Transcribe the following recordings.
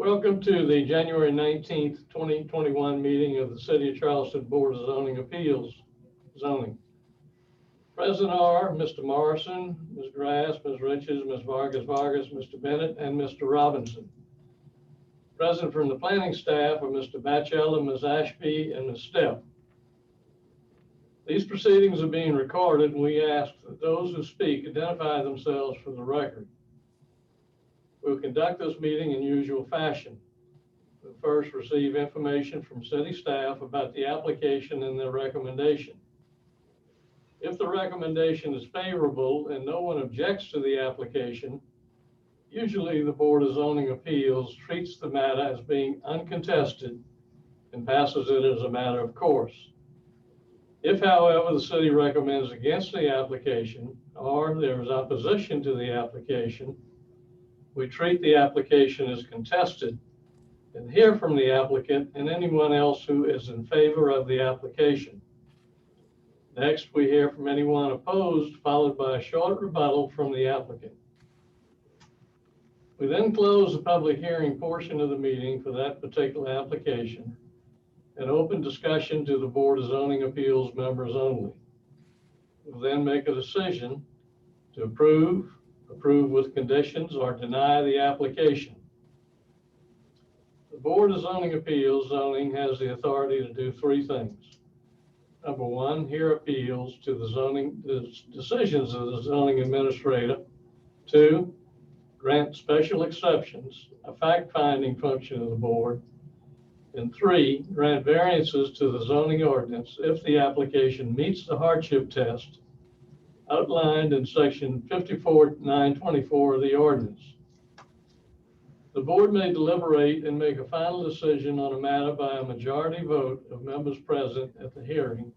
Welcome to the January 19th, 2021 meeting of the City of Charleston Board of Zoning Appeals. Zoning. Present are Mr. Morrison, Ms. Grass, Ms. Riches, Ms. Vargas, Mr. Bennett, and Mr. Robinson. Present from the planning staff are Mr. Batchella, Ms. Ashby, and Ms. Stepp. These proceedings are being recorded, and we ask that those who speak identify themselves for the record. We'll conduct this meeting in usual fashion. We'll first receive information from city staff about the application and their recommendation. If the recommendation is favorable and no one objects to the application, usually the Board of Zoning Appeals treats the matter as being uncontested and passes it as a matter of course. If, however, the city recommends against the application or there is opposition to the application, we treat the application as contested and hear from the applicant and anyone else who is in favor of the application. Next, we hear from anyone opposed, followed by a short rebuttal from the applicant. We then close the public hearing portion of the meeting for that particular application and open discussion to the Board of Zoning Appeals members only. We'll then make a decision to approve with conditions, or deny the application. The Board of Zoning Appeals zoning has the authority to do three things. Number one, hear appeals to the decisions of the zoning administrator. Two, grant special exceptions, a fact-finding function of the board. And three, grant variances to the zoning ordinance if the application meets the hardship test outlined in section 54.924 of the ordinance. The board may deliberate and make a final decision on a matter by a majority vote of members present at the hearing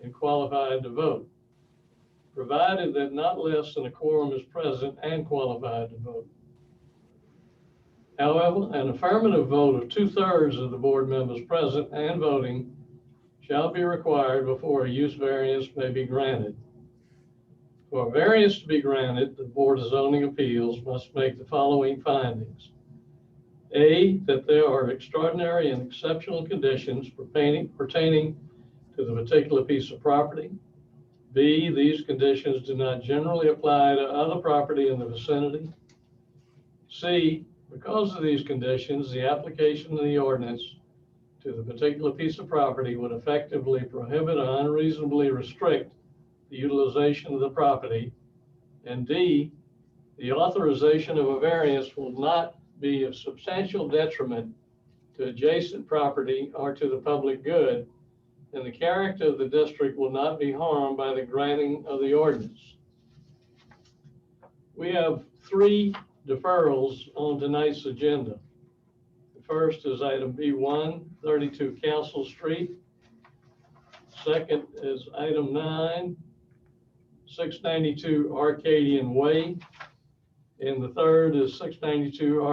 and qualified to vote, provided that not less than a quorum is present and qualified to vote. However, an affirmative vote of 2/3 of the board members present and voting shall be required before a use variance may be granted. For a variance to be granted, the Board of Zoning Appeals must make the following findings. A, that there are extraordinary and exceptional conditions pertaining to the particular piece of property. B, these conditions do not generally apply to other property in the vicinity. C, because of these conditions, the application of the ordinance to the particular piece of property would effectively prohibit or unreasonably restrict the utilization of the property. And D, the authorization of a variance will not be of substantial detriment to adjacent property or to the public good, and the character of the district will not be harmed by the granting of the ordinance. We have three deferrals on tonight's agenda. The first is item B1, 32 Council Street. Second is item 9, 692 Arcadian Way. And the third is 692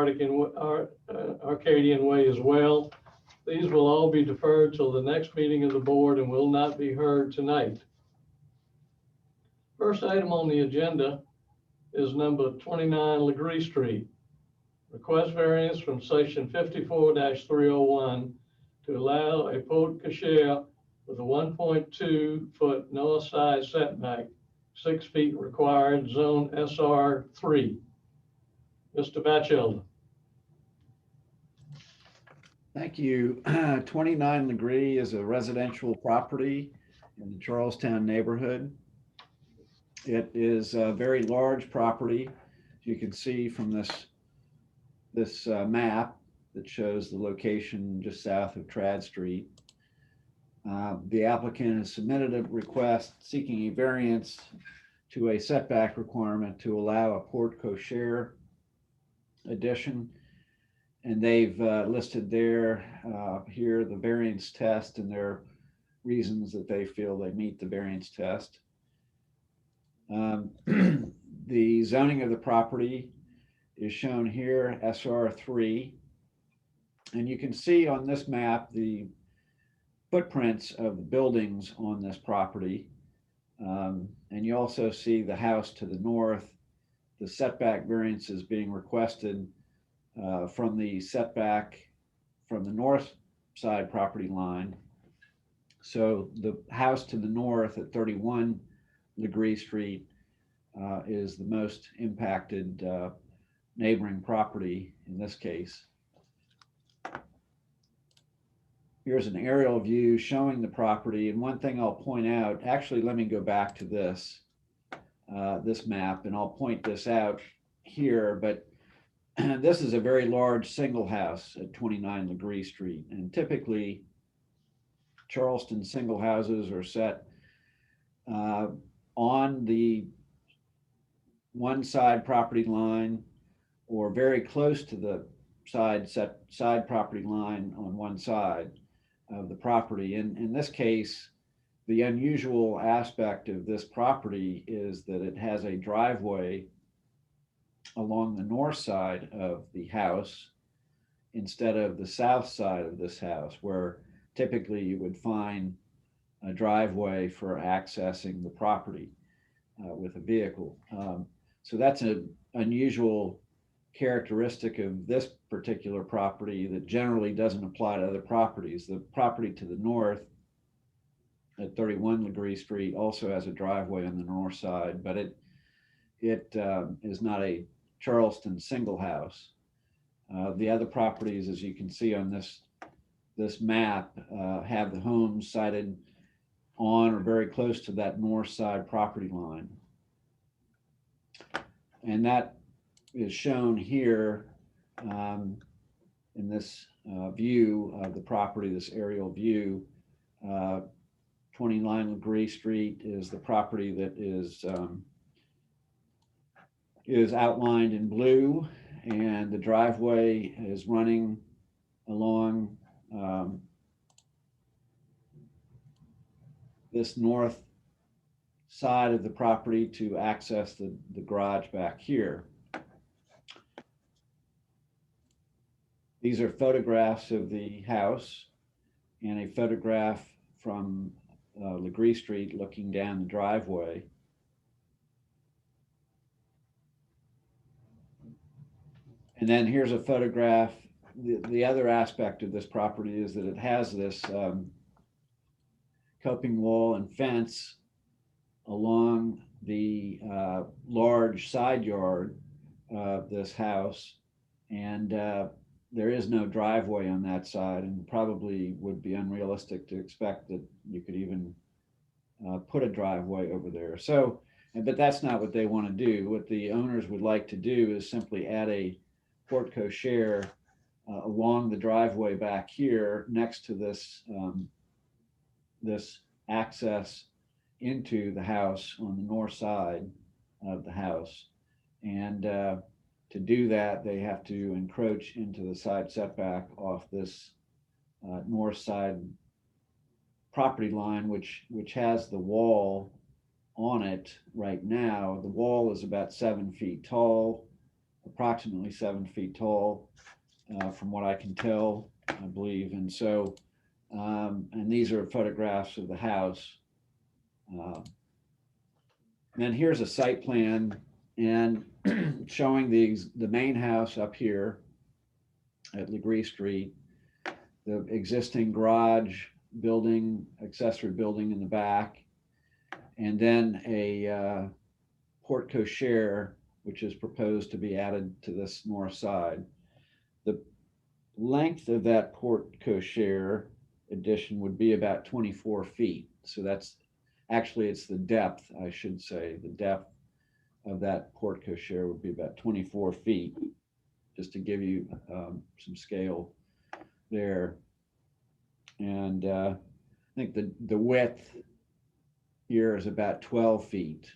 Arcadian Way as well. These will all be deferred till the next meeting of the board and will not be heard tonight. First item on the agenda is number 29 Legree Street. Request variance from section 54-301 to allow a porte cochere with a 1.2 foot north side setback, 6 feet required, zone SR3. Mr. Batchella. Thank you. 29 Legree is a residential property in the Charlestown neighborhood. It is a very large property. You can see from this map that shows the location just south of Trad Street. The applicant has submitted a request seeking a variance to a setback requirement to allow a porte cochere addition. And they've listed there here the variance test and their reasons that they feel they meet the variance test. The zoning of the property is shown here, SR3. And you can see on this map the footprints of the buildings on this property. And you also see the house to the north. The setback variance is being requested from the setback from the north side property line. So the house to the north at 31 Legree Street is the most impacted neighboring property in this case. Here's an aerial view showing the property. And one thing I'll point out, actually, let me go back to this map, and I'll point this out here, but this is a very large single house at 29 Legree Street. And typically, Charleston single houses are set on the one side property line or very close to the side property line on one side of the property. In this case, the unusual aspect of this property is that it has a driveway along the north side of the house instead of the south side of this house, where typically you would find a driveway for accessing the property with a vehicle. So that's an unusual characteristic of this particular property that generally doesn't apply to other properties. The property to the north at 31 Legree Street also has a driveway on the north side, but it is not a Charleston single house. The other properties, as you can see on this map, have the homes sited on or very close to that north side property line. And that is shown here in this view of the property, this aerial view. 29 Legree Street is the property that is outlined in blue, and the driveway is running along this north side of the property to access the garage back here. These are photographs of the house and a photograph from Legree Street looking down the driveway. And then here's a photograph. The other aspect of this property is that it has this coping wall and fence along the large side yard of this house. And there is no driveway on that side, and probably would be unrealistic to expect that you could even put a driveway over there. So, but that's not what they want to do. What the owners would like to do is simply add a porte cochere along the driveway back here next to this this access into the house on the north side of the house. And to do that, they have to encroach into the side setback off this north side property line, which has the wall on it right now. The wall is about 7 feet tall, approximately 7 feet tall, from what I can tell, I believe. And so, and these are photographs of the house. And here's a site plan and showing the main house up here at Legree Street, the existing garage building, accessory building in the back, and then a porte cochere, which is proposed to be added to this north side. The length of that porte cochere addition would be about 24 feet. So that's actually, it's the depth, I should say, the depth of that porte cochere would be about 24 feet, just to give you some scale there. And I think the width here is about 12 feet.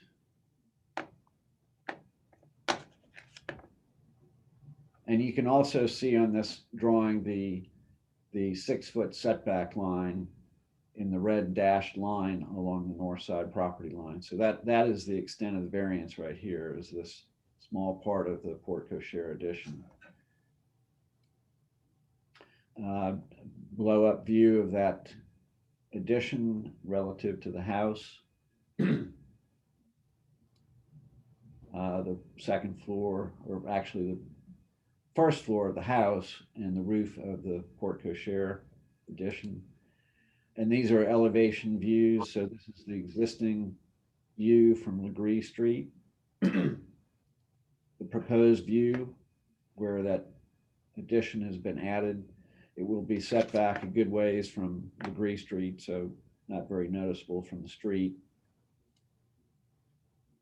And you can also see on this drawing the 6 foot setback line in the red dashed line along the north side property line. So that is the extent of the variance right here, is this small part of the porte cochere addition. Blow up view of that addition relative to the house. The second floor, or actually the first floor of the house and the roof of the porte cochere addition. And these are elevation views. So this is the existing view from Legree Street. The proposed view where that addition has been added. It will be set back a good ways from Legree Street, so not very noticeable from the street.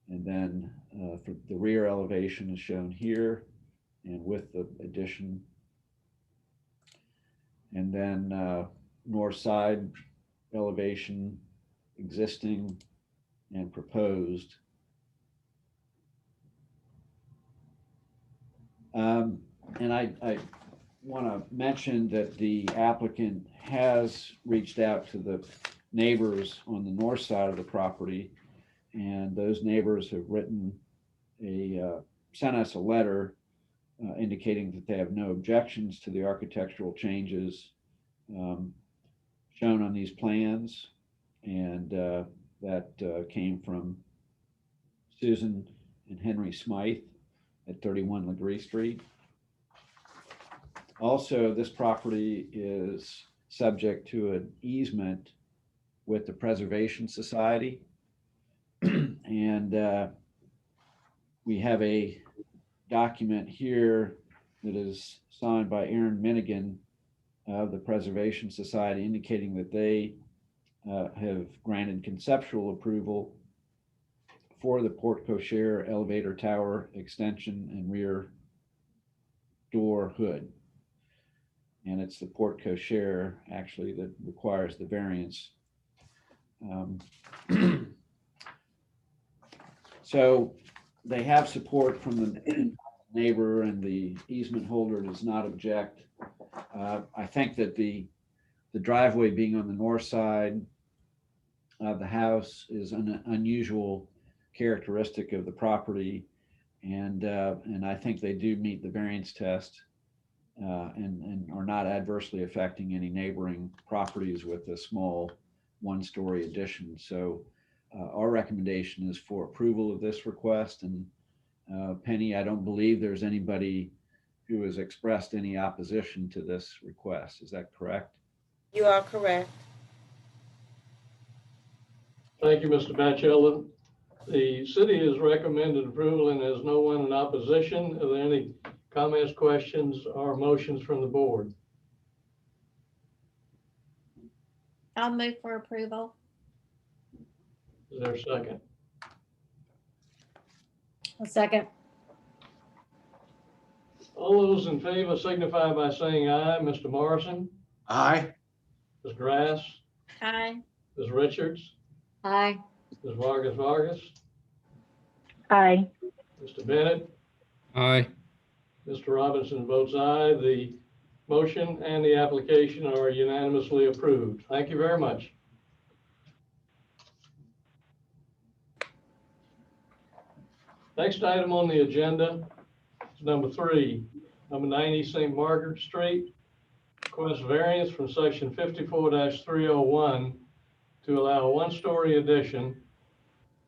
And then for the rear elevation is shown here and with the addition. And then north side elevation, existing and proposed. And I want to mention that the applicant has reached out to the neighbors on the north side of the property, and those neighbors have sent us a letter indicating that they have no objections to the architectural changes shown on these plans, and that came from Susan and Henry Smythe at 31 Legree Street. Also, this property is subject to an easement with the Preservation Society. And we have a document here that is signed by Aaron Minigan of the Preservation Society, indicating that they have granted conceptual approval for the porte cochere elevator tower extension and rear door hood. And it's the porte cochere actually that requires the variance. So they have support from the neighbor, and the easement holder does not object. I think that the driveway being on the north side of the house is an unusual characteristic of the property, and I think they do meet the variance test and are not adversely affecting any neighboring properties with a small one-story addition. So our recommendation is for approval of this request. And Penny, I don't believe there's anybody who has expressed any opposition to this request. Is that correct? You are correct. Thank you, Mr. Batchelder. The city has recommended approval and there's no one in opposition. Are there any comments, questions, or motions from the board? I'll move for approval. Is there a second? A second. All those in favor signify by saying aye. Mr. Morrison, Aye. Ms. Grass, Aye. Ms. Richards, Aye. Ms. Vargas, Aye. Mr. Bennett, Aye. Mr. Robinson votes aye. The motion and the application are unanimously approved. Thank you very much. Next item on the agenda is number 3, number 90 St. Margaret Street. Request variance from section 54-301 to allow a one-story addition,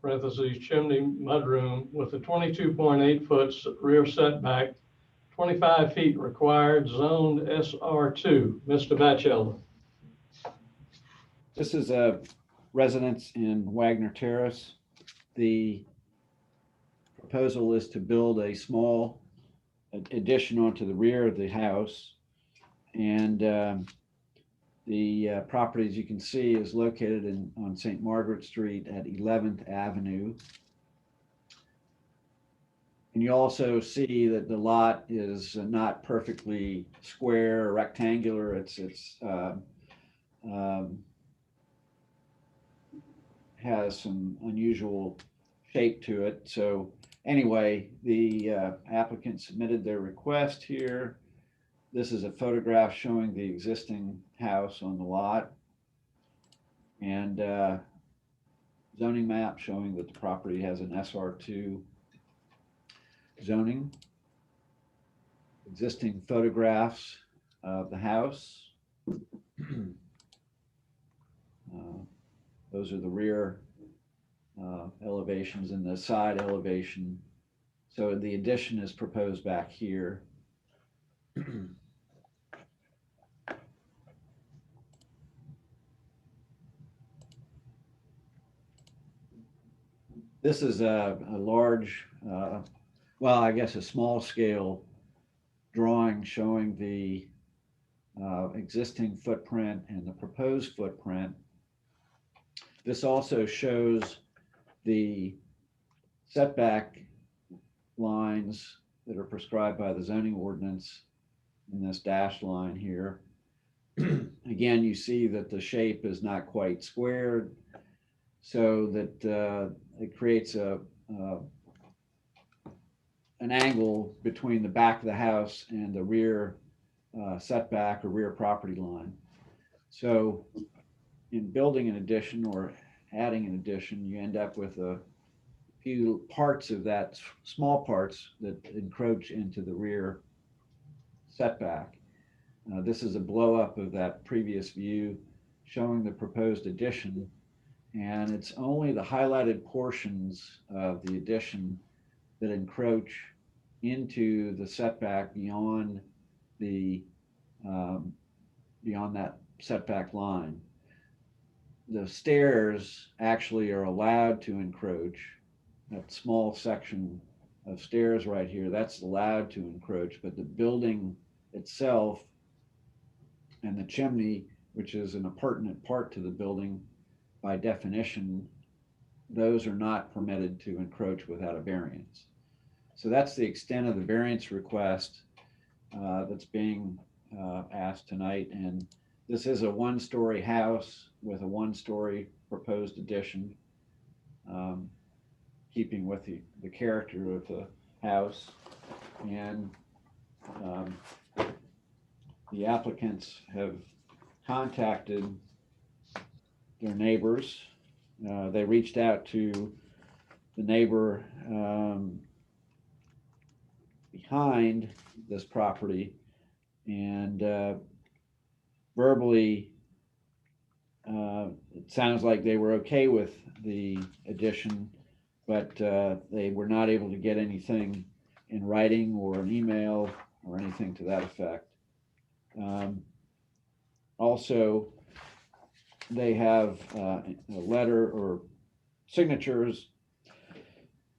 parentheses, chimney mudroom, with a 22.8 foot rear setback, 25 feet required, zoned SR2. Mr. Batchelder. This is a residence in Wagner Terrace. The proposal is to build a small addition onto the rear of the house. And the property, as you can see, is located on St. Margaret Street at 11th Avenue. And you also see that the lot is not perfectly square or rectangular. It's has some unusual shape to it. So anyway, the applicant submitted their request here. This is a photograph showing the existing house on the lot, and zoning map showing that the property has an SR2 zoning. Existing photographs of the house. Those are the rear elevations and the side elevation. So the addition is proposed back here. This is a large, well, I guess a small scale drawing showing the existing footprint and the proposed footprint. This also shows the setback lines that are prescribed by the zoning ordinance in this dashed line here. Again, you see that the shape is not quite squared, so that it creates an angle between the back of the house and the rear setback or rear property line. So in building an addition or adding an addition, you end up with a few parts of that, small parts that encroach into the rear setback. This is a blow up of that previous view showing the proposed addition, and it's only the highlighted portions of the addition that encroach into the setback beyond the beyond that setback line. The stairs actually are allowed to encroach. That small section of stairs right here, that's allowed to encroach, but the building itself and the chimney, which is an appurtenant part to the building, by definition, those are not permitted to encroach without a variance. So that's the extent of the variance request that's being asked tonight. And this is a one-story house with a one-story proposed addition, keeping with the character of the house. And the applicants have contacted their neighbors. They reached out to the neighbor behind this property and verbally it sounds like they were okay with the addition, but they were not able to get anything in writing or an email or anything to that effect. Also, they have a letter or signatures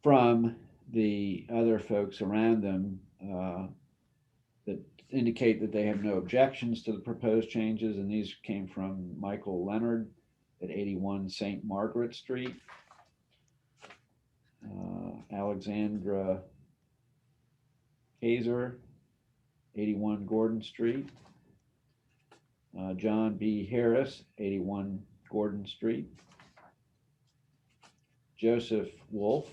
from the other folks around them that indicate that they have no objections to the proposed changes, and these came from Michael Leonard at 81 St. Margaret Street, Alexandra Kaiser, 81 Gordon Street, John B. Harris, 81 Gordon Street, Joseph Wolf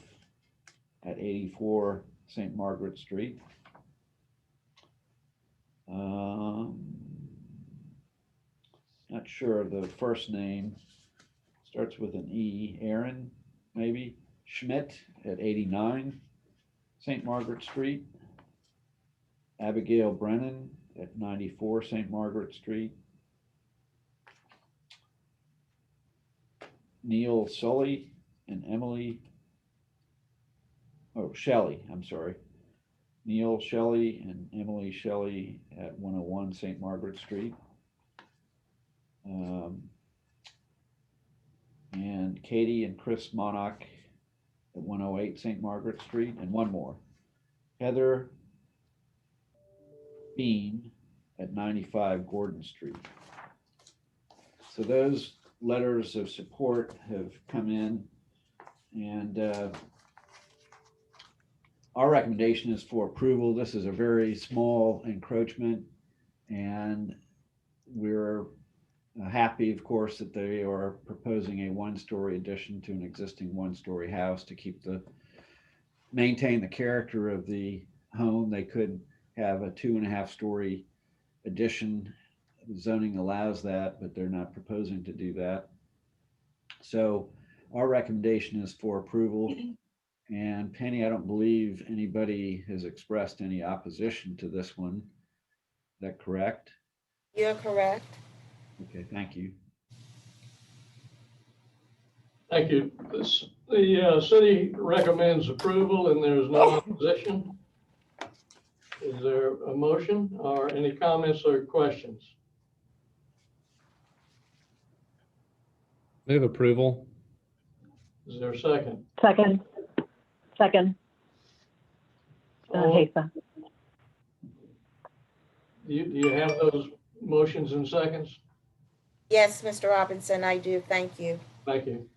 at 84 St. Margaret Street, not sure of the first name, starts with an E, Aaron, maybe, Schmidt at 89 St. Margaret Street, Abigail Brennan at 94 St. Margaret Street, Neil Sully and Emily, Shelley, I'm sorry. Neil Shelley and Emily Shelley at 101 St. Margaret Street. And Katie and Chris Monarch at 108 St. Margaret Street, and one more. Heather Bean at 95 Gordon Street. So those letters of support have come in, and our recommendation is for approval. This is a very small encroachment, and we're happy, of course, that they are proposing a one-story addition to an existing one-story house to maintain the character of the home. They could have a 2.5-story addition. Zoning allows that, but they're not proposing to do that. So our recommendation is for approval. And Penny, I don't believe anybody has expressed any opposition to this one. Is that correct? You're correct. Okay, thank you. Thank you. The city recommends approval and there's no opposition. Is there a motion or any comments or questions? Move approval. Is there a second? Second. Second. All- Hafer. Do you have those motions and seconds? Yes, Mr. Robinson, I do. Thank you. Thank you.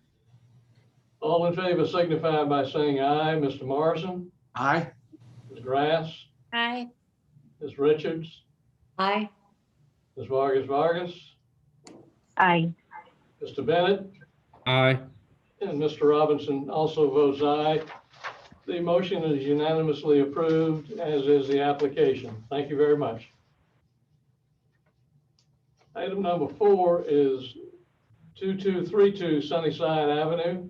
All in favor signify by saying aye. Mr. Morrison, Aye. Ms. Grass, Aye. Ms. Richards, Aye. Ms. Vargas, Aye. Mr. Bennett, Aye. and Mr. Robinson also votes aye. The motion is unanimously approved, as is the application. Thank you very much. Item number 4 is 2232 Sunnyside Avenue.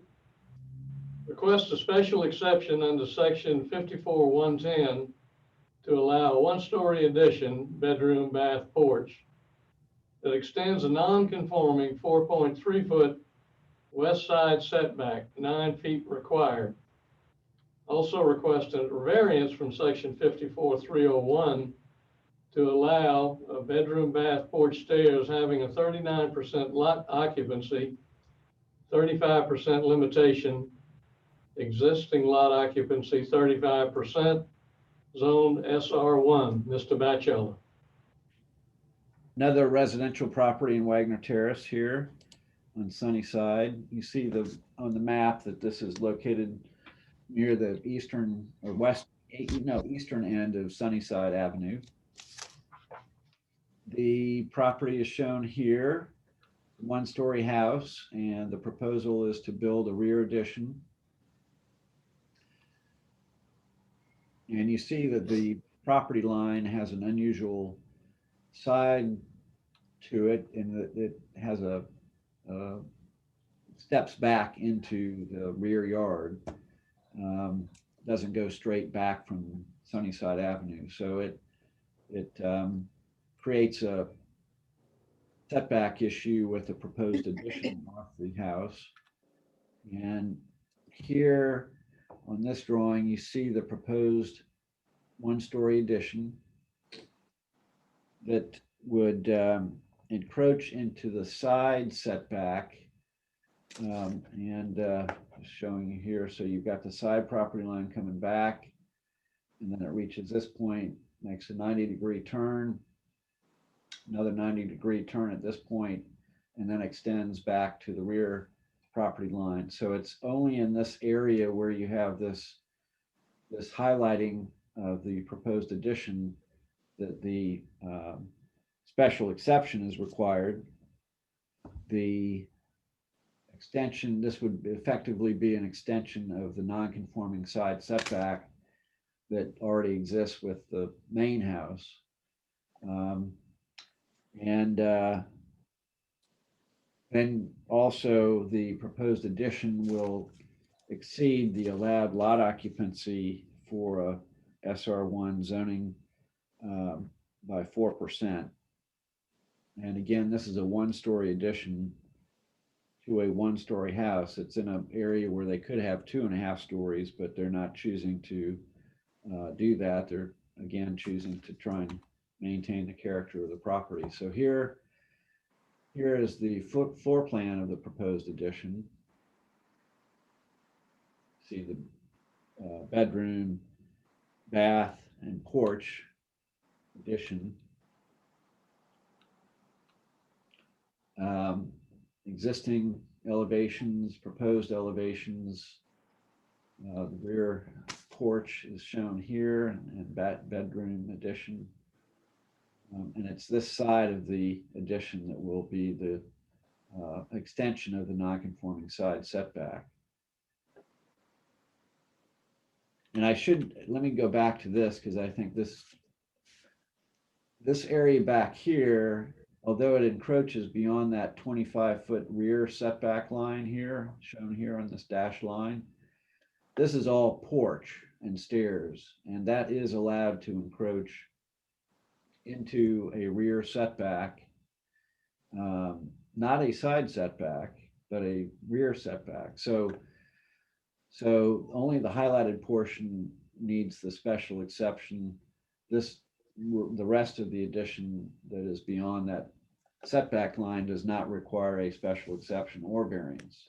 Request a special exception under section 54-110 to allow a one-story addition, bedroom, bath, porch that extends a non-conforming 4.3-foot west side setback, 9 feet required. Also requested a variance from section 54-301 to allow a bedroom, bath, porch stairs having a 39% lot occupancy, 35% limitation, existing lot occupancy 35%, zoned SR1. Mr. Batchelor. Another residential property in Wagner Terrace here on Sunnyside. You see on the map that this is located near the eastern end of Sunnyside Avenue. The property is shown here, one-story house, and the proposal is to build a rear addition. And you see that the property line has an unusual side to it, in that it has a steps back into the rear yard. Doesn't go straight back from Sunnyside Avenue, so it creates a setback issue with the proposed addition off the house. And here on this drawing, you see the proposed one-story addition that would encroach into the side setback. Just showing you here, so you've got the side property line coming back, and then it reaches this point, makes a 90-degree turn, another 90-degree turn at this point, and then extends back to the rear property line. So it's only in this area where you have this highlighting of the proposed addition that the special exception is required. The extension, this would effectively be an extension of the non-conforming side setback that already exists with the main house. Then also the proposed addition will exceed the allowed lot occupancy for a SR1 zoning by 4%. And again, this is a one-story addition to a one-story house. It's in an area where they could have 2.5 stories, but they're not choosing to do that. They're again choosing to try and maintain the character of the property. So here is the floor plan of the proposed addition. See the bedroom, bath, and porch addition. Existing elevations, proposed elevations. The rear porch is shown here, and bedroom addition. And it's this side of the addition that will be the extension of the non-conforming side setback. And let me go back to this, because I think this area back here, although it encroaches beyond that 25-foot rear setback line here, shown here on this dashed line, this is all porch and stairs, and that is allowed to encroach into a rear setback, not a side setback, but a rear setback. So only the highlighted portion needs the special exception this, the rest of the addition that is beyond that setback line does not require a special exception or variance.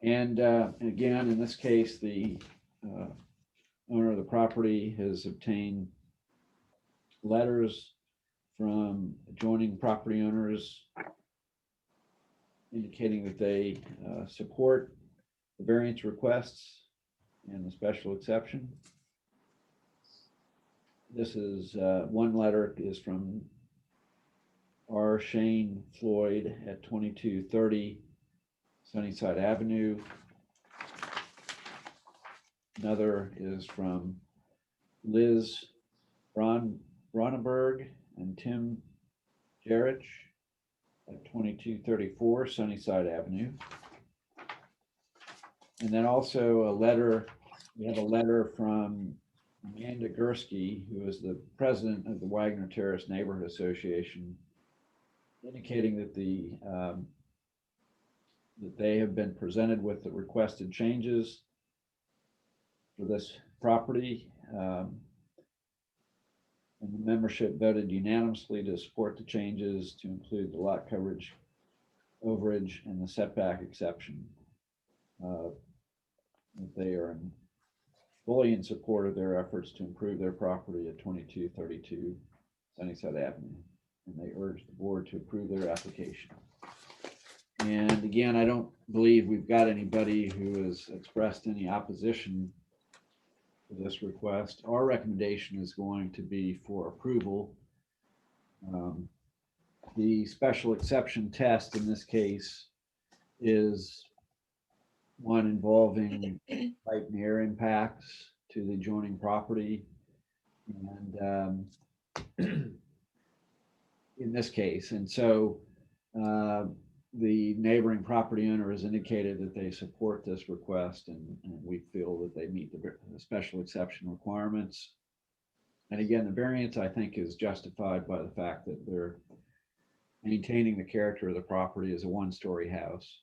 And again, in this case, the owner of the property has obtained letters from adjoining property owners indicating that they support the variance requests and the special exception. This is one letter is from R. Shane Floyd at 2230 Sunnyside Avenue. Another is from Liz Ronneberg and Tim Jarich at 2234 Sunnyside Avenue. And then also a letter, we have a letter from Amanda Gursky, who is the president of the Wagner Terrace Neighborhood Association, indicating that that they have been presented with the requested changes for this property. And the membership voted unanimously to support the changes to include the lot coverage overage and the setback exception. They are fully in support of their efforts to improve their property at 2232 Sunnyside Avenue. And they urge the board to approve their application. And again, I don't believe we've got anybody who has expressed any opposition to this request. Our recommendation is going to be for approval. The special exception test in this case is one involving light and air impacts to the adjoining property. And in this case, and so the neighboring property owner has indicated that they support this request, and we feel that they meet the special exception requirements. And again, the variance, I think, is justified by the fact that they're maintaining the character of the property as a one-story house.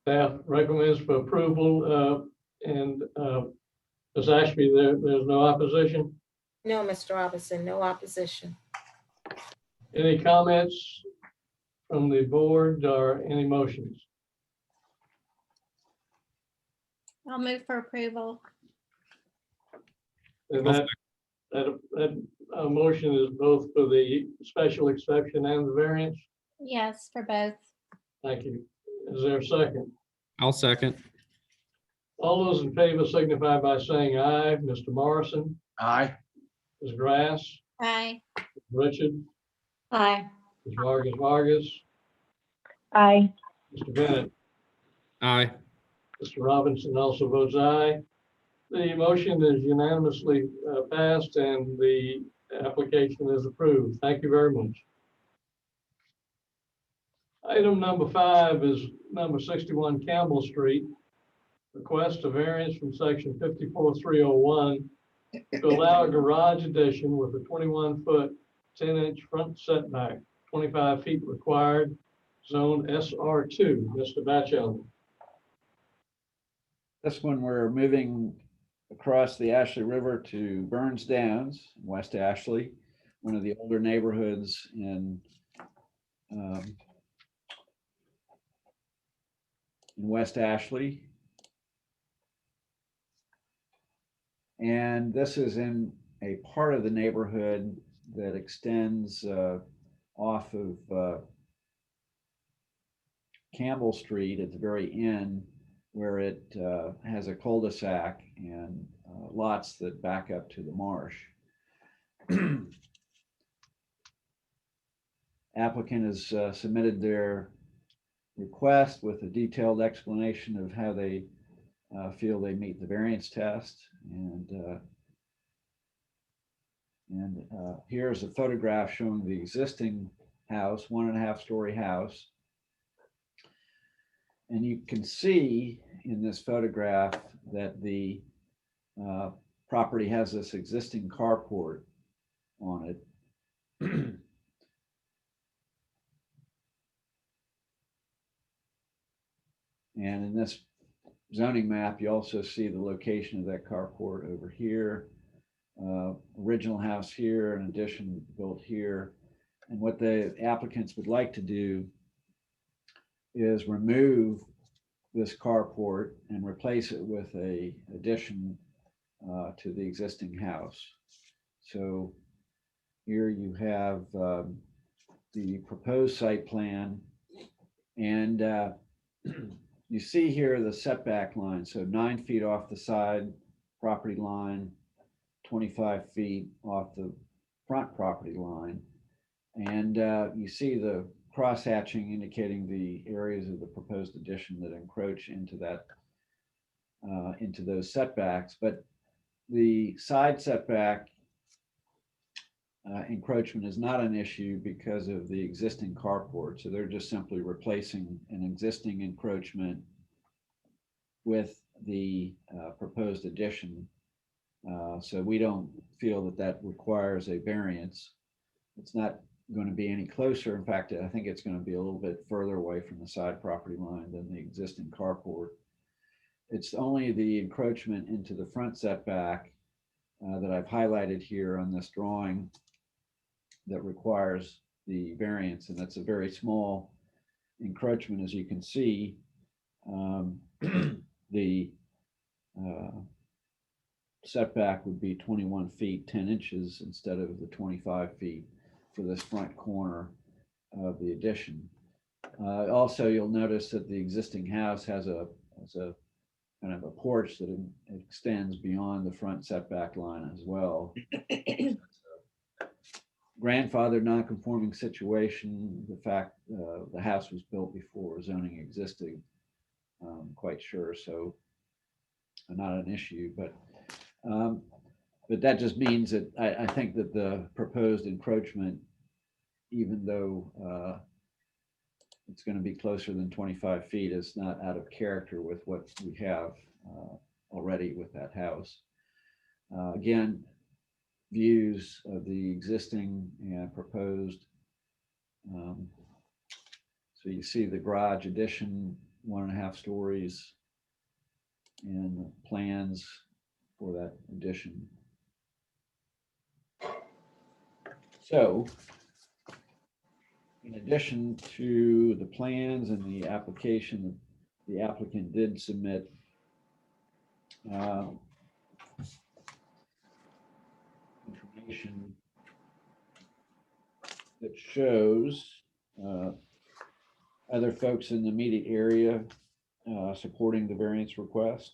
Staff recommends for approval, and Ms. Ashby, there's no opposition? No, Mr. Robinson, no opposition. Any comments from the board or any motions? I'll move for approval. And that motion is both for the special exception and the variance? Yes, for both. Thank you. Is there a second? I'll second. All those in favor signify by saying aye. Mr. Morrison, Aye. Ms. Grass, Aye. Richard, Aye. Ms. Vargas, Aye. Mr. Bennett. Aye. Mr. Robinson also votes aye. The motion is unanimously passed and the application is approved. Thank you very much. Item number 5 is number 61 Campbell Street. Request a variance from section 54301 to allow a garage addition with a 21-foot, 10-inch front setback, 25 feet required, zone SR2. Mr. Batchelder. This one, we're moving across the Ashley River to Burns Downs, West Ashley, one of the older neighborhoods in West Ashley. And this is in a part of the neighborhood that extends off of Campbell Street at the very end, where it has a cul-de-sac and lots that back up to the marsh. Applicant has submitted their request with a detailed explanation of how they feel they meet the variance test. And here's a photograph showing the existing house, 1.5-story house. And you can see in this photograph that the property has this existing carport on it. And in this zoning map, you also see the location of that carport over here. Original house here, an addition built here. And what the applicants would like to do is remove this carport and replace it with a addition to the existing house. So here you have the proposed site plan, and you see here the setback line. So 9 feet off the side property line, 25 feet off the front property line. And you see the cross hatching indicating the areas of the proposed addition that encroach into that, into those setbacks. But the side setback encroachment is not an issue because of the existing carport. So they're just simply replacing an existing encroachment with the proposed addition. So we don't feel that that requires a variance. It's not going to be any closer. In fact, I think it's going to be a little bit further away from the side property line than the existing carport. It's only the encroachment into the front setback that I've highlighted here on this drawing that requires the variance, and that's a very small encroachment, as you can see. The setback would be 21 feet 10 inches instead of the 25 feet for this front corner of the addition. Also, you'll notice that the existing house has a kind of a porch that extends beyond the front setback line as well. Grandfather non-conforming situation. The fact the house was built before zoning existed, quite sure, so not an issue. But that just means that I think that the proposed encroachment, even though it's going to be closer than 25 feet, is not out of character with what we have already with that house. Again, views of the existing and proposed. So you see the garage addition, 1.5 stories, and the plans for that addition. So in addition to the plans and the application, the applicant did submit information that shows other folks in the immediate area supporting the variance request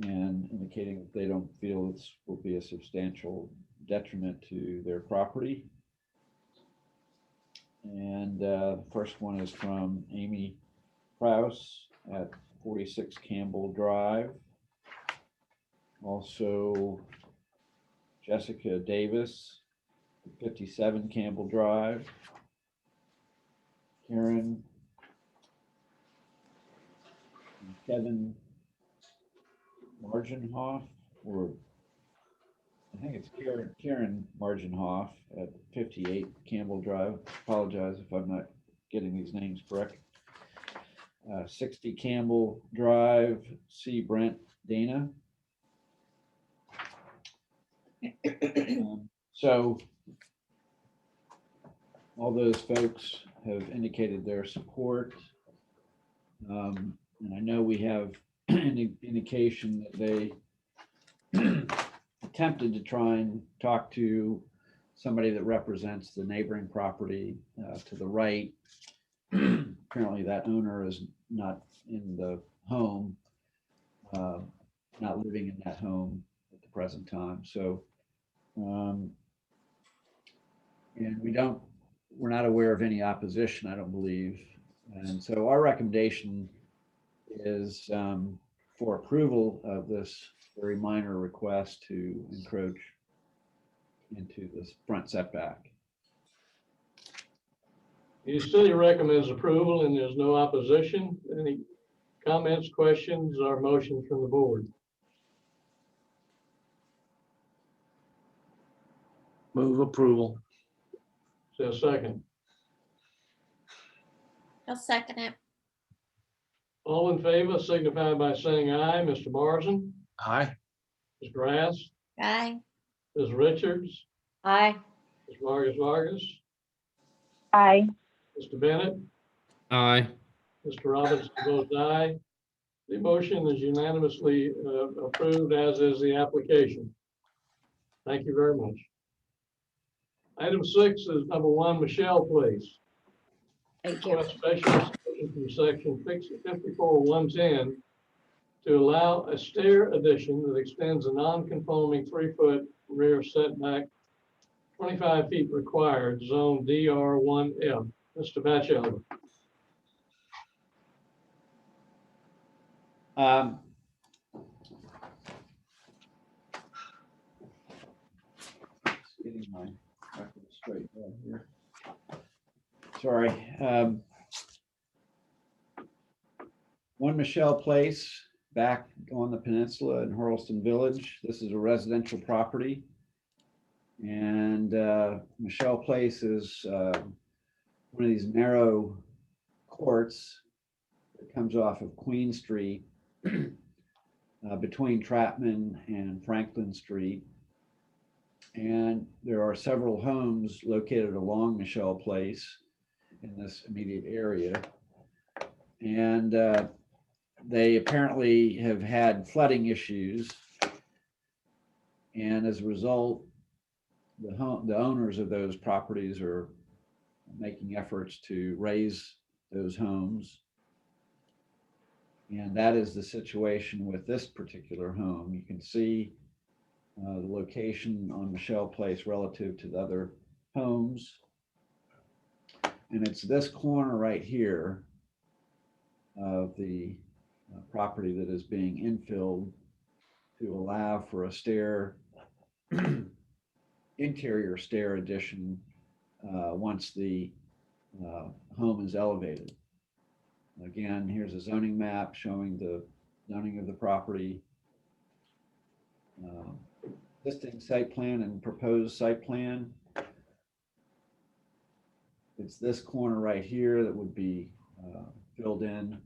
and indicating that they don't feel this will be a substantial detriment to their property. And the first one is from Amy Kraus at 46 Campbell Drive. Also, Jessica Davis, 57 Campbell Drive. Karen and Kevin Margenhoff, or I think it's Karen Margenhoff at 58 Campbell Drive. Apologize if I'm not getting these names correct. 60 Campbell Drive, C. Brent Dana. So all those folks have indicated their support. And I know we have an indication that they attempted to try and talk to somebody that represents the neighboring property to the right. Apparently that owner is not in the home, not living in that home at the present time. So, and we're not aware of any opposition, I don't believe. And so our recommendation is for approval of this very minor request to encroach into this front setback. The city recommends approval and there's no opposition. Any comments, questions, or motion from the board? Move approval. Is there a second? I'll second it. All in favor signify by saying aye. Mr. Morrison, Aye. Ms. Grass, Aye. Ms. Richards, Aye. Ms. Vargas, Aye. Mr. Bennett, Aye. Mr. Robinson votes aye. The motion is unanimously approved, as is the application. Thank you very much. Item 6 is number 1, Michelle Place. Thank you. Request special exception from section 54-110 to allow a stair addition that extends a non-conforming 3-foot rear setback, 25 feet required, zone DR1F. Mr. Batchelder. Getting my record straight right here. Sorry. 1 Michelle Place, back on the peninsula in Charleston Village. This is a residential property. And Michelle Place is one of these narrow courts that comes off of Queen Street between Trapman and Franklin Street. And there are several homes located along Michelle Place in this immediate area. And they apparently have had flooding issues. And as a result, the owners of those properties are making efforts to raise those homes. And that is the situation with this particular home. You can see the location on Michelle Place relative to the other homes. And it's this corner right here of the property that is being infilled to allow for a stair, interior stair addition once the home is elevated. Again, here's a zoning map showing the zoning of the property. Existing site plan and proposed site plan. It's this corner right here that would be filled in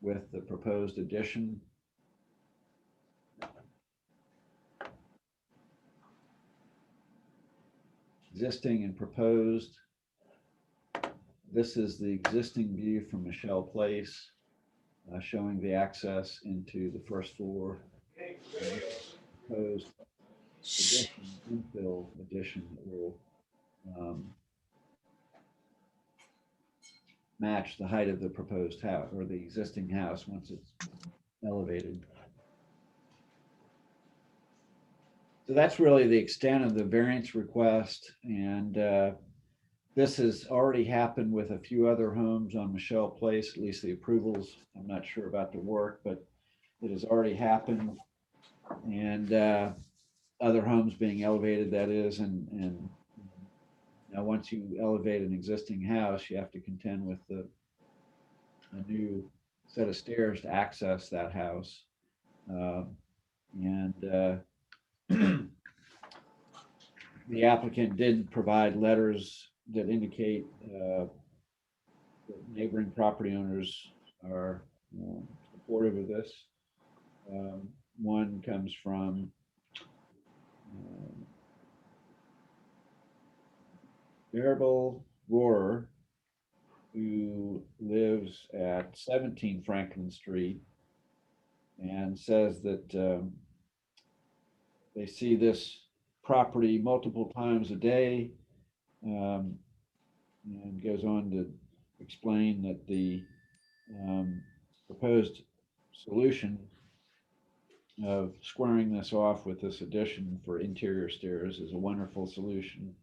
with the proposed addition. Existing and proposed. This is the existing view from Michelle Place, showing the access into the first floor. Proposed addition, infill addition that will match the height of the proposed house or the existing house once it's elevated. So that's really the extent of the variance request. And this has already happened with a few other homes on Michelle Place, at least the approvals. I'm not sure about the work, but it has already happened. And other homes being elevated, that is, and now once you elevate an existing house, you have to contend with a new set of stairs to access that house. The applicant did provide letters that indicate that neighboring property owners are supportive of this. One comes from Variable Rohrer, who lives at 17 Franklin Street, and says that they see this property multiple times a day, and goes on to explain that the proposed solution of squaring this off with this addition for interior stairs is a wonderful solution,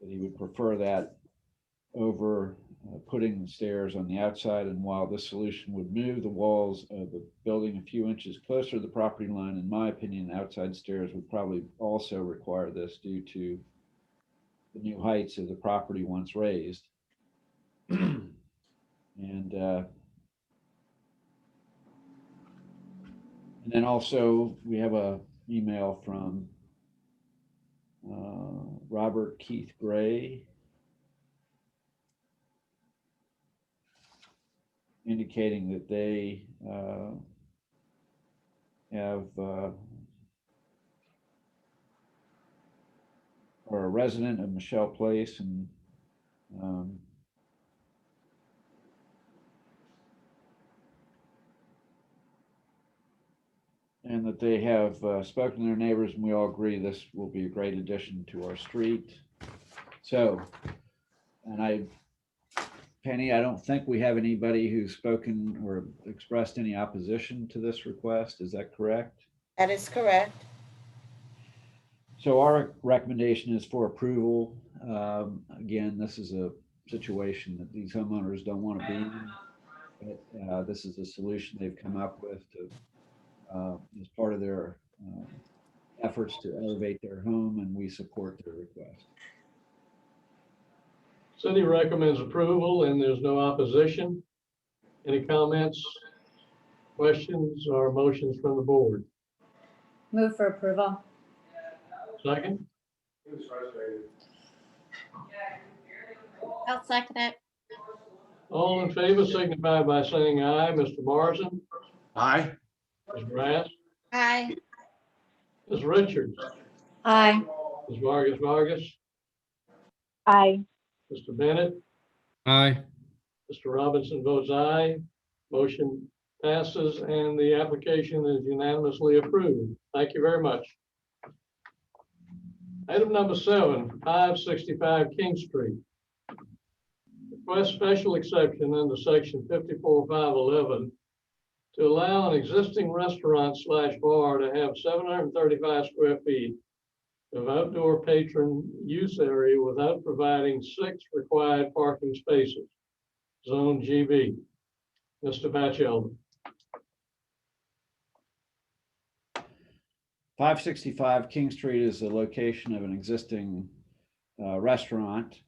that he would prefer that over putting stairs on the outside. And while this solution would move the walls of the building a few inches closer to the property line, in my opinion, outside stairs would probably also require this due to the new heights of the property once raised. And then also we have a email from Robert Keith Gray, indicating that they have are a resident of Michelle Place and that they have spoken to their neighbors, and we all agree this will be a great addition to our street. So, and Penny, I don't think we have anybody who's spoken or expressed any opposition to this request. Is that correct? That is correct. So our recommendation is for approval. Again, this is a situation that these homeowners don't want to be in. But, this is a solution they've come up with to, as part of their efforts to elevate their home, and we support their request. City recommends approval and there's no opposition. Any comments, questions, or motions from the board? Move for approval. Second, I'll second it. all in favor signify by saying aye. Mr. Morrison, Aye. Ms. Grass, Aye. Ms. Richards, Aye. Ms. Vargas, Aye. Mr. Bennett, Aye. Mr. Robinson votes aye. Motion passes and the application is unanimously approved. Thank you very much. Item number 7, 565 King Street. Request special exception under section 54.511 to allow an existing restaurant / bar to have 735 square feet of outdoor patron use area without providing 6 required parking spaces. Zone GB. Mr. Batchelder. 565 King Street is the location of an existing restaurant.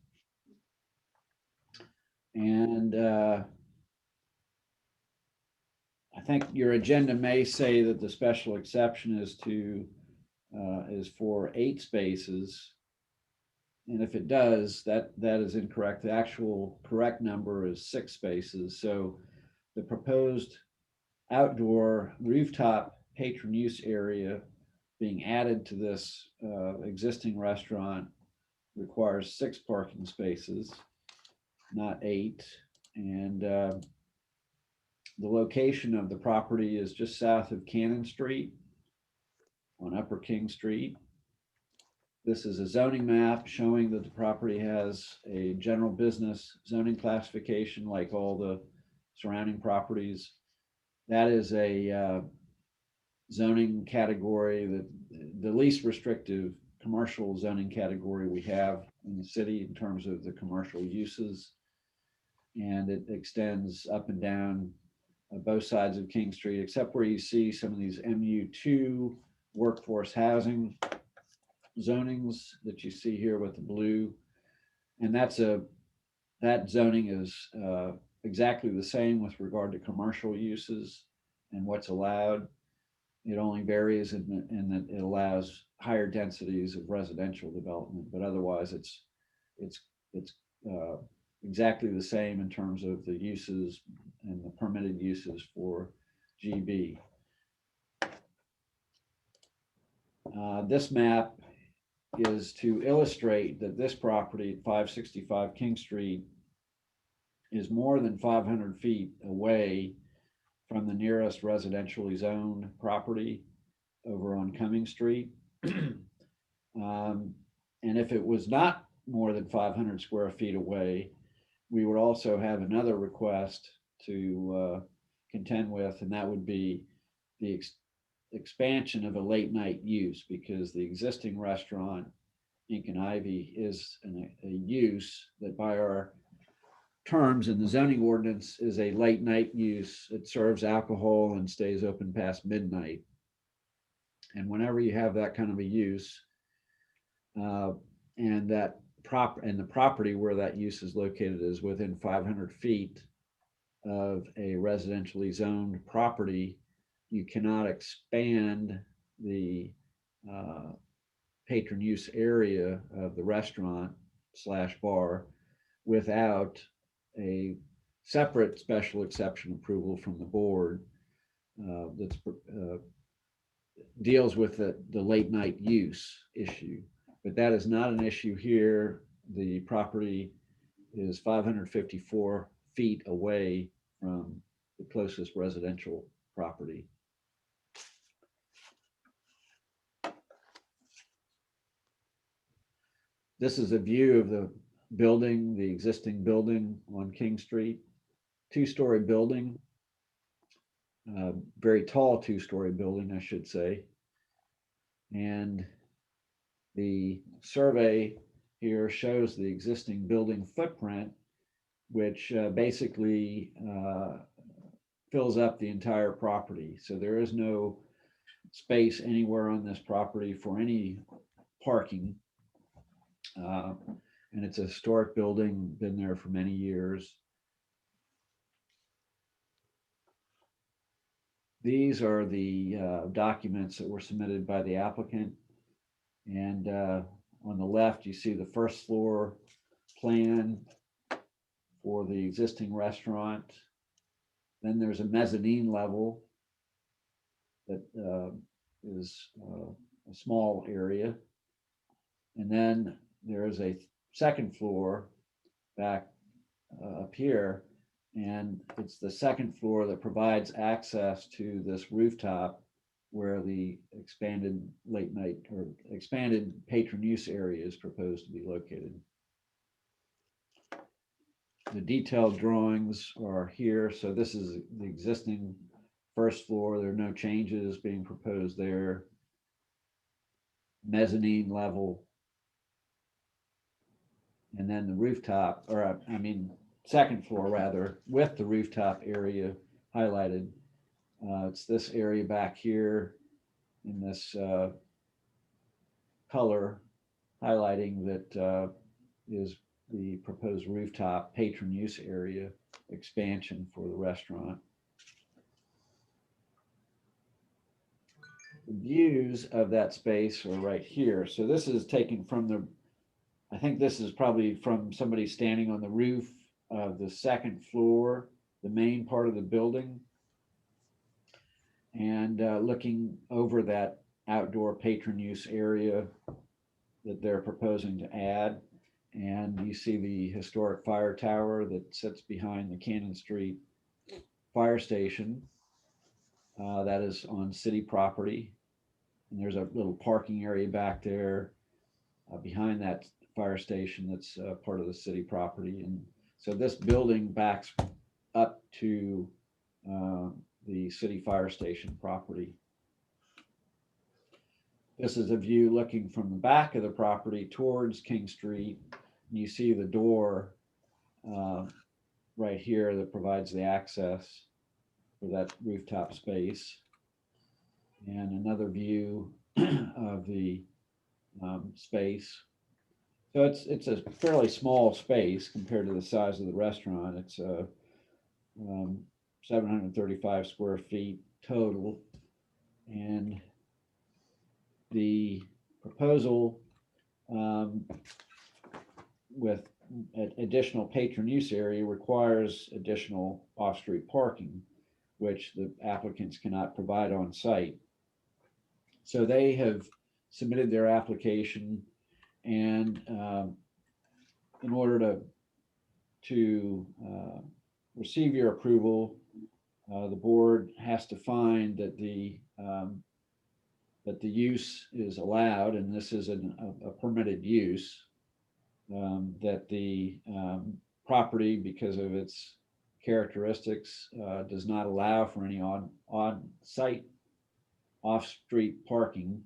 And I think your agenda may say that the special exception is for 8 spaces. And if it does, that is incorrect. The actual correct number is 6 spaces. So the proposed outdoor rooftop patron use area being added to this existing restaurant requires 6 parking spaces, not 8. And the location of the property is just south of Cannon Street on Upper King Street. This is a zoning map showing that the property has a general business zoning classification like all the surrounding properties. That is a zoning category, that the least restrictive commercial zoning category we have in the city in terms of the commercial uses. And it extends up and down both sides of King Street, except where you see some of these MU2 workforce housing zonings that you see here with the blue. And that zoning is exactly the same with regard to commercial uses and what's allowed. It only varies in that it allows higher densities of residential development, but otherwise it's exactly the same in terms of the uses and the permitted uses for GB. This map is to illustrate that this property at 565 King Street is more than 500 feet away from the nearest residentially zoned property over on Cumming Street. And if it was not more than 500 square feet away, we would also have another request to contend with, and that would be the expansion of a late night use, because the existing restaurant, Ink and Ivy, is a use that by our terms in the zoning ordinance is a late night use. It serves alcohol and stays open past midnight. And whenever you have that kind of a use, and the property where that use is located is within 500 feet of a residentially zoned property, you cannot expand the patron use area of the restaurant slash bar without a separate special exception approval from the board that's deals with the late night use issue. But that is not an issue here. The property is 554 feet away from the closest residential property. This is a view of the building, the existing building on King Street. Two-story building, very tall two-story building, I should say. And the survey here shows the existing building footprint, which basically fills up the entire property. So there is no space anywhere on this property for any parking. And it's a historic building, been there for many years. These are the documents that were submitted by the applicant. And on the left, you see the first floor plan for the existing restaurant. Then there's a mezzanine level that is a small area. And then there is a second floor back up here. And it's the second floor that provides access to this rooftop where the expanded late night or expanded patron use area is proposed to be located. The detailed drawings are here. So this is the existing first floor. There are no changes being proposed there. Mezzanine level. And then the rooftop, or I mean, second floor rather, with the rooftop area highlighted. It's this area back here in this color highlighting that is the proposed rooftop patron use area expansion for the restaurant. The views of that space are right here. So this is taken from the, I think this is probably from somebody standing on the roof of the second floor, the main part of the building, and looking over that outdoor patron use area that they're proposing to add. And you see the historic fire tower that sits behind the Cannon Street fire station. That is on city property. And there's a little parking area back there behind that fire station that's part of the city property. And so this building backs up to the city fire station property. This is a view looking from the back of the property towards King Street. And you see the door right here that provides the access for that rooftop space. And another view of the space. So it's a fairly small space compared to the size of the restaurant. It's 735 square feet total. And the proposal with additional patron use area requires additional off-street parking, which the applicants cannot provide on site. So they have submitted their application, and in order to receive your approval, the board has to find that the use is allowed, and this is a permitted use, that the property, because of its characteristics, does not allow for any on-site off-street parking,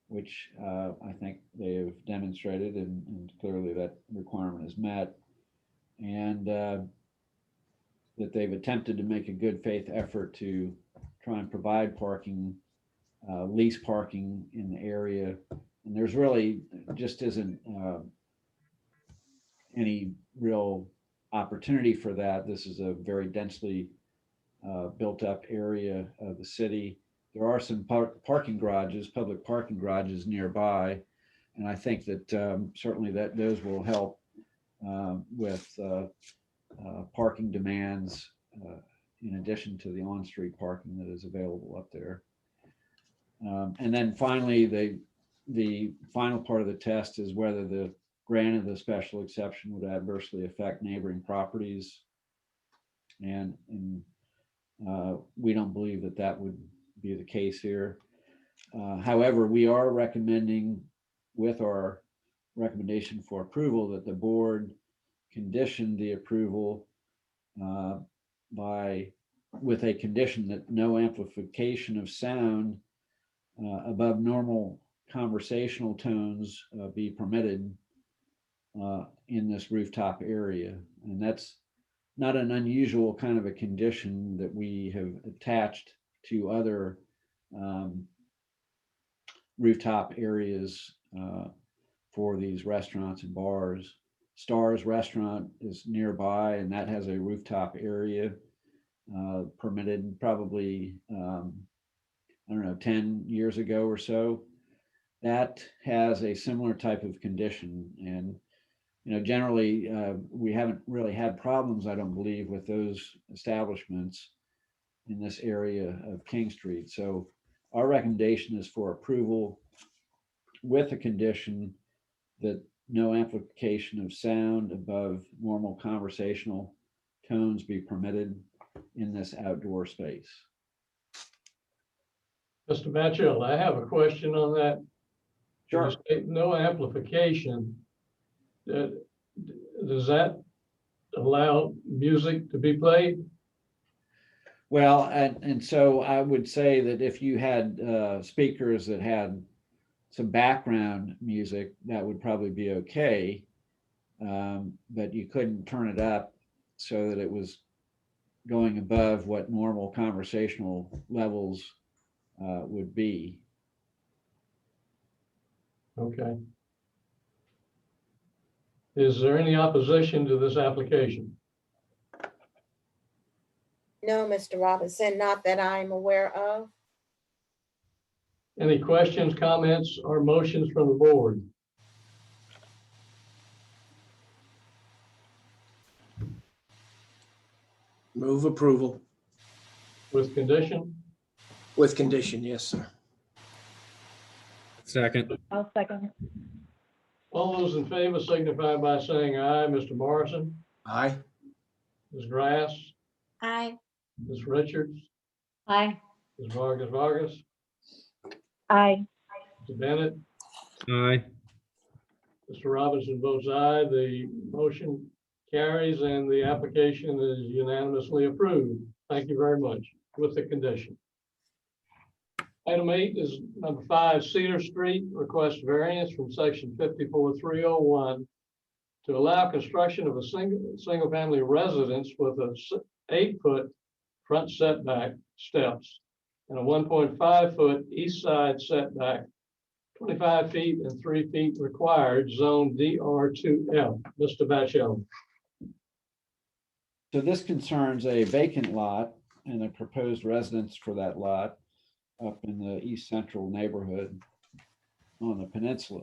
which I think they have demonstrated, and clearly that requirement is met, and that they've attempted to make a good faith effort to try and provide parking, lease parking in the area. And there's really just isn't any real opportunity for that. This is a very densely built up area of the city. There are some parking garages, public parking garages nearby, And I think that certainly that those will help with parking demands in addition to the on-street parking that is available up there. And then finally, the final part of the test is whether the grant of the special exception would adversely affect neighboring properties. And we don't believe that that would be the case here. However, we are recommending, with our recommendation for approval, that the board condition the approval with a condition that no amplification of sound above normal conversational tones be permitted in this rooftop area. And that's not an unusual kind of a condition that we have attached to other rooftop areas for these restaurants and bars. Star's Restaurant is nearby, and that has a rooftop area permitted probably, I don't know, 10 years ago or so. That has a similar type of condition. And, you know, generally, we haven't really had problems, I don't believe, with those establishments in this area of King Street. So our recommendation is for approval with a condition that no amplification of sound above normal conversational tones be permitted in this outdoor space. Mr. Batchel, I have a question on that. Sure. You state no amplification. Does that allow music to be played? Well, and so I would say that if you had speakers that had some background music, that would probably be okay. But you couldn't turn it up so that it was going above what normal conversational levels would be. Okay. Is there any opposition to this application? No, Mr. Robinson, not that I'm aware of. Any questions, comments, or motions from the board? Move approval With condition? with condition, yes, sir. Second. I'll second. All those in favor signify by saying aye. Mr. Morrison, Aye. Ms. Grass, Aye. Ms. Richards, Aye. Ms. Vargas, Aye. Mr. Bennett, Aye. Mr. Robinson votes aye. The motion carries and the application is unanimously approved. Thank you very much, with the condition. Item 8 is number 5, Cedar Street, request variance from section 54-301 to allow construction of a single family residence with a 8-foot front setback steps and a 1.5-foot east side setback, 25 feet and 3 feet required, zone DR2F. Mr. Batchel. So this concerns a vacant lot and a proposed residence for that lot up in the east central neighborhood on the peninsula.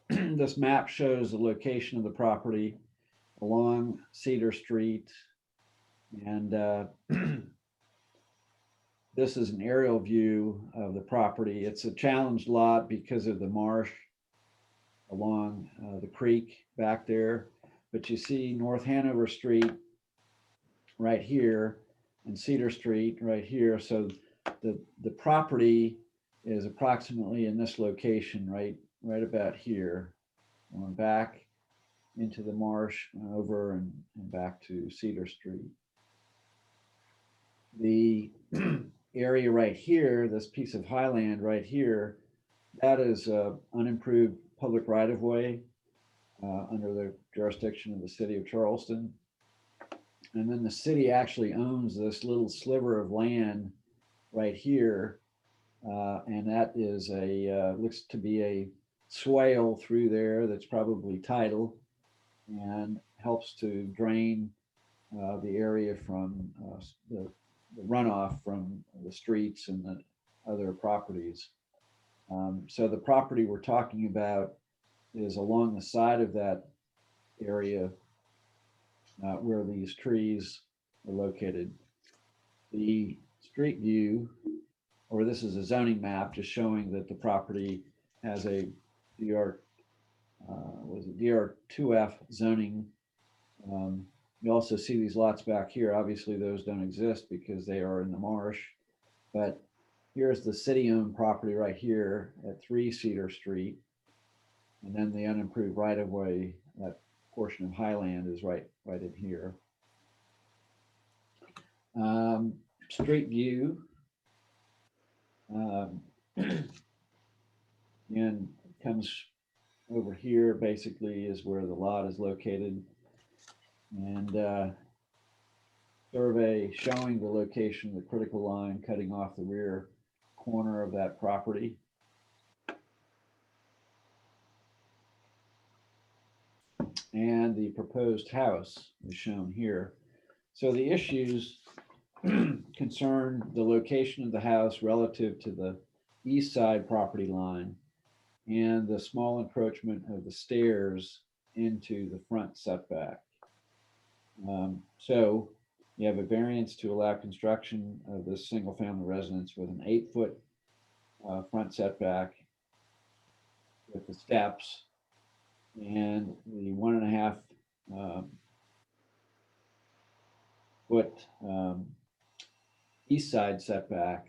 This map shows the location of the property along Cedar Street. And this is an aerial view of the property. It's a challenged lot because of the marsh along the creek back there. But you see North Hanover Street right here and Cedar Street right here. So the property is approximately in this location, right about here, going back into the marsh and over and back to Cedar Street. The area right here, this piece of highland right here, that is unimproved public right-of-way under the jurisdiction of the city of Charleston. And then the city actually owns this little sliver of land right here. And that is looks to be a swale through there that's probably tidal and helps to drain the area from the runoff from the streets and the other properties. So the property we're talking about is along the side of that area where these trees are located. The street view, or this is a zoning map just showing that the property has a DR, DR2F zoning. You also see these lots back here. Obviously, those don't exist because they are in the marsh. But here's the city-owned property right here at 3 Cedar Street. And then the unimproved right-of-way, that portion of Highland is right in here. Street view. And comes over here, basically is where the lot is located. And survey showing the location of the critical line cutting off the rear corner of that property. And the proposed house is shown here. So the issues concern the location of the house relative to the east side property line and the small encroachment of the stairs into the front setback. So you have a variance to allow construction of this single family residence with an 8-foot front setback with the steps and the 1.5 foot east side setback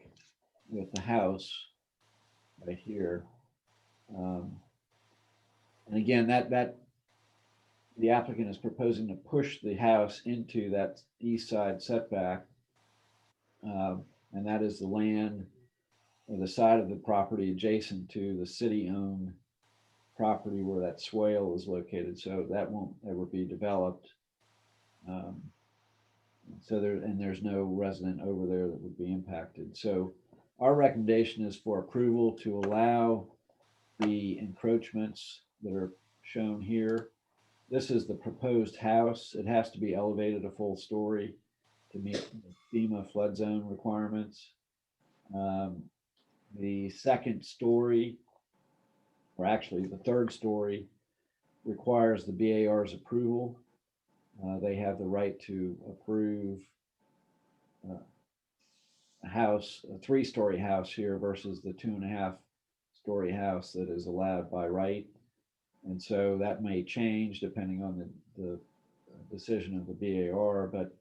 with the house right here. And again, that the applicant is proposing to push the house into that east side setback. And that is the land or the side of the property adjacent to the city-owned property where that swale is located. So that won't ever be developed. So there's no resident over there that would be impacted. So our recommendation is for approval to allow the encroachments that are shown here. This is the proposed house. It has to be elevated a full story to meet FEMA flood zone requirements. The second story, or actually the third story, requires the BAR's approval. They have the right to approve a house, a 3-story house here versus the 2.5-story house that is allowed by right. And so that may change depending on the decision of the BAR, but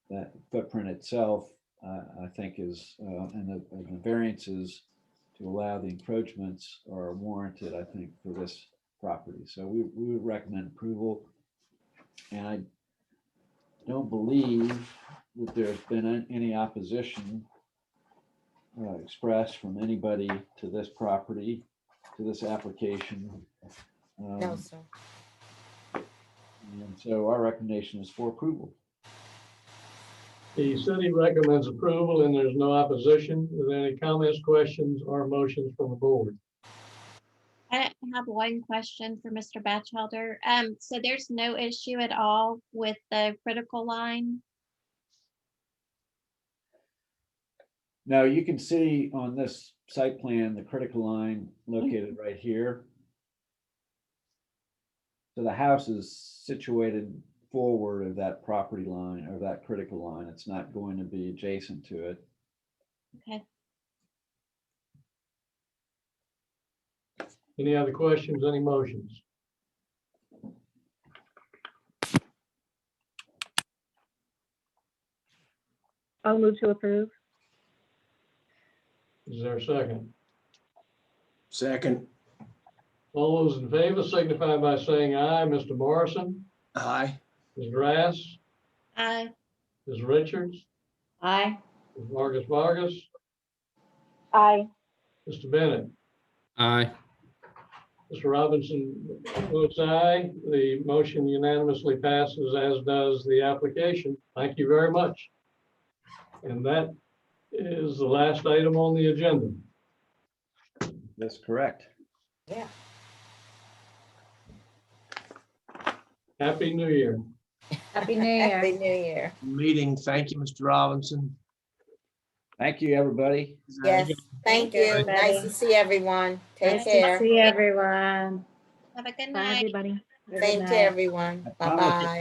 that footprint itself, I think is, and the variances to allow the encroachments are warranted, I think, for this property. So we would recommend approval. And I don't believe that there's been any opposition expressed from anybody to this property, to this application. No, sir. And so our recommendation is for approval. The city recommends approval and there's no opposition. Are there any comments, questions, or motions from the board? I have one question for Mr. Batchelder. So there's no issue at all with the critical line? Now you can see on this site plan, the critical line located right here. So the house is situated forward of that property line or that critical line. It's not going to be adjacent to it. Okay. Any other questions, any motions? I'll move to approve. Is there a second? Second. All those in favor signify by saying aye. Mr. Morrison, Aye. Ms. Grass, Aye. Ms. Richards, Aye. Ms. Vargas, Aye. Mr. Bennett. Aye. Mr. Robinson votes aye. The motion unanimously passes, as does the application. Thank you very much. And that is the last item on the agenda. That's correct. Yeah. Happy New Year. Happy New Year. Happy New Year. Meeting. Thank you, Mr. Robinson. Thank you, everybody. Yes, thank you. everybody. Nice to see everyone. Take Nice to care. see everyone. Bye. Have a good Bye, night. everybody. Same to everyone. I promise. Bye-bye.